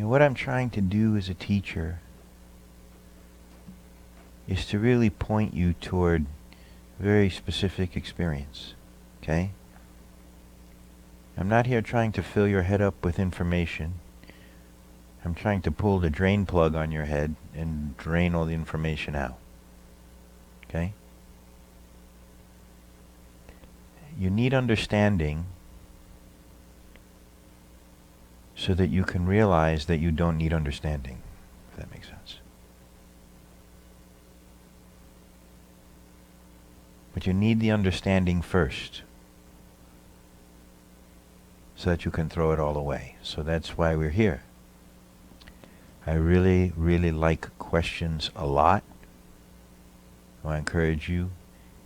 what I'm trying to do as a teacher is to really point you toward very specific experience. Okay? I'm not here trying to fill your head up with information. I'm trying to pull the drain plug on your head and drain all the information out. Okay? You need understanding so that you can realize that you don't need understanding, if that makes sense. But you need the understanding first so that you can throw it all away. So that's why we're here. I really, really like questions a lot. I encourage you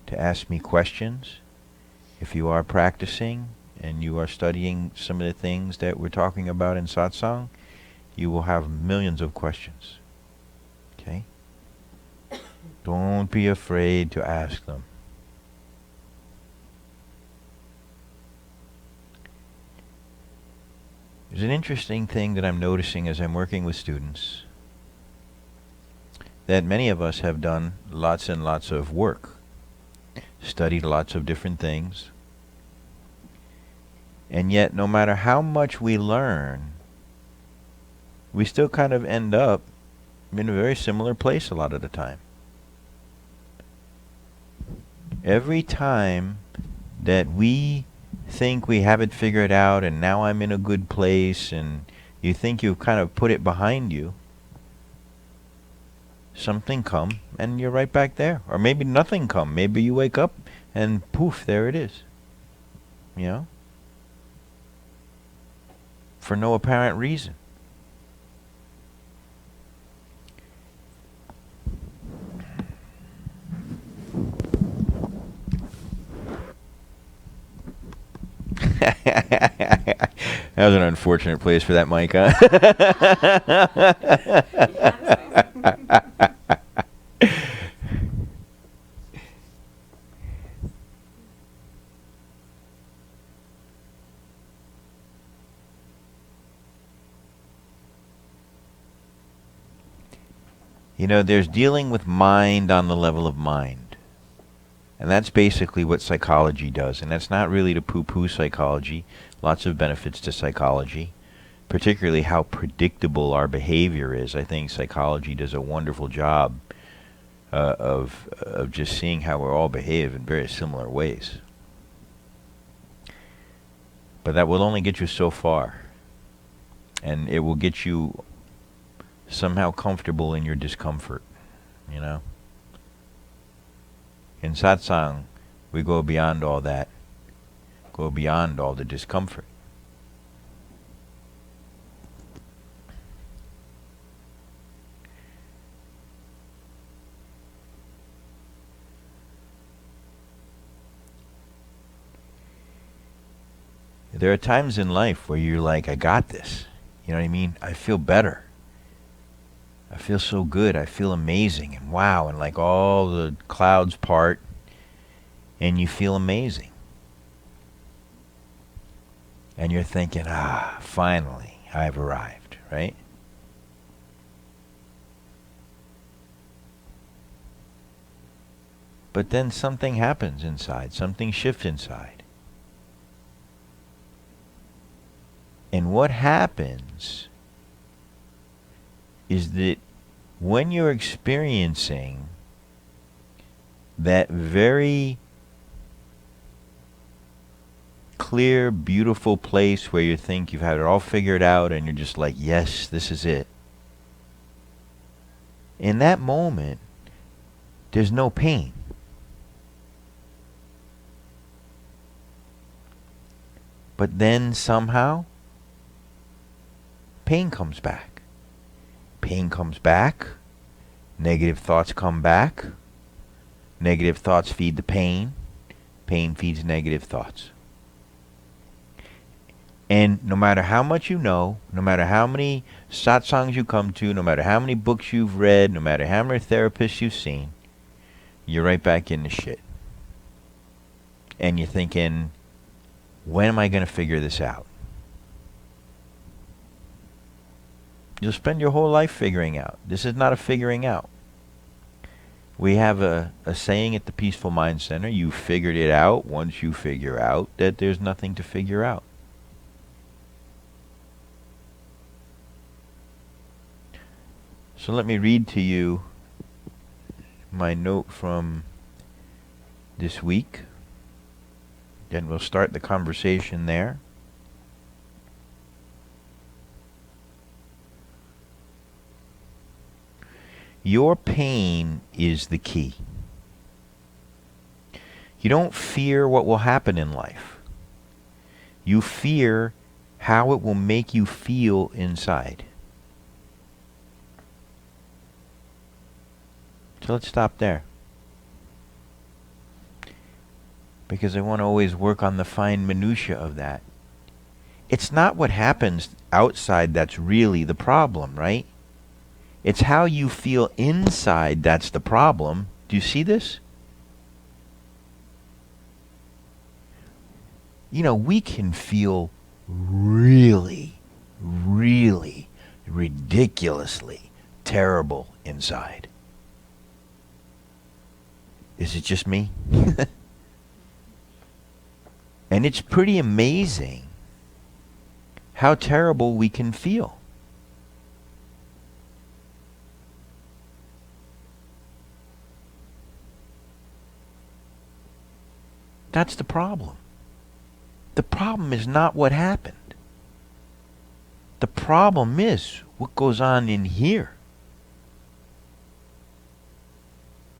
to ask me questions. If you are practicing and you are studying some of the things that we're talking about in Satsang, you will have millions of questions. Okay? Don't be afraid to ask them. There's an interesting thing that I'm noticing as I'm working with students, that many of us have done lots and lots of work, studied lots of different things, and yet no matter how much we learn, we still kind of end up in a very similar place a lot of the time. Every time that we think we have it figured out and now I'm in a good place and you think you've kind of put it behind you, something come and you're right back there. Or maybe nothing come. Maybe you wake up and poof, there it is. You know? For no apparent reason. That was an unfortunate place for that mic, huh? You know, there's dealing with mind on the level of mind. And that's basically what psychology does. And that's not really to poo-poo psychology. Lots of benefits to psychology, particularly how predictable our behavior is. I think psychology does a wonderful job of just seeing how we're all behave in very similar ways. But that will only get you so far. And it will get you somehow comfortable in your discomfort, you know? In Satsang, we go beyond all that. Go beyond all the discomfort. There are times in life where you're like, I got this. You know what I mean? I feel better. I feel so good. I feel amazing. And wow. And like all the clouds part. And you feel amazing. And you're thinking, finally, I've arrived, right? But then something happens inside. Something shifts inside. And what happens is that when you're experiencing that very clear, beautiful place where you think you've had it all figured out and you're just like, yes, this is it. In that moment, there's no pain. But then somehow, pain comes back. Pain comes back. Negative thoughts come back. Negative thoughts feed the pain. Pain feeds negative thoughts. And no matter how much you know, no matter how many satsangs you come to, no matter how many books you've read, no matter how many therapists you've seen, you're right back in the shit. And you're thinking, when am I going to figure this out? You'll spend your whole life figuring out. This is not a figuring out. We have a saying at the Peaceful Mind Center, you figured it out once you figure out that there's nothing to figure out. So let me read to you my note from this week. Then we'll start the conversation there. Your pain is the key. You don't fear what will happen in life. You fear how it will make you feel inside. So let's stop there. Because I want to always work on the fine minutia of that. It's not what happens outside that's really the problem, right? It's how you feel inside that's the problem. Do you see this? You know, we can feel really, really, ridiculously terrible inside. Is it just me? And it's pretty amazing how terrible we can feel. That's the problem. The problem is not what happened. The problem is what goes on in here.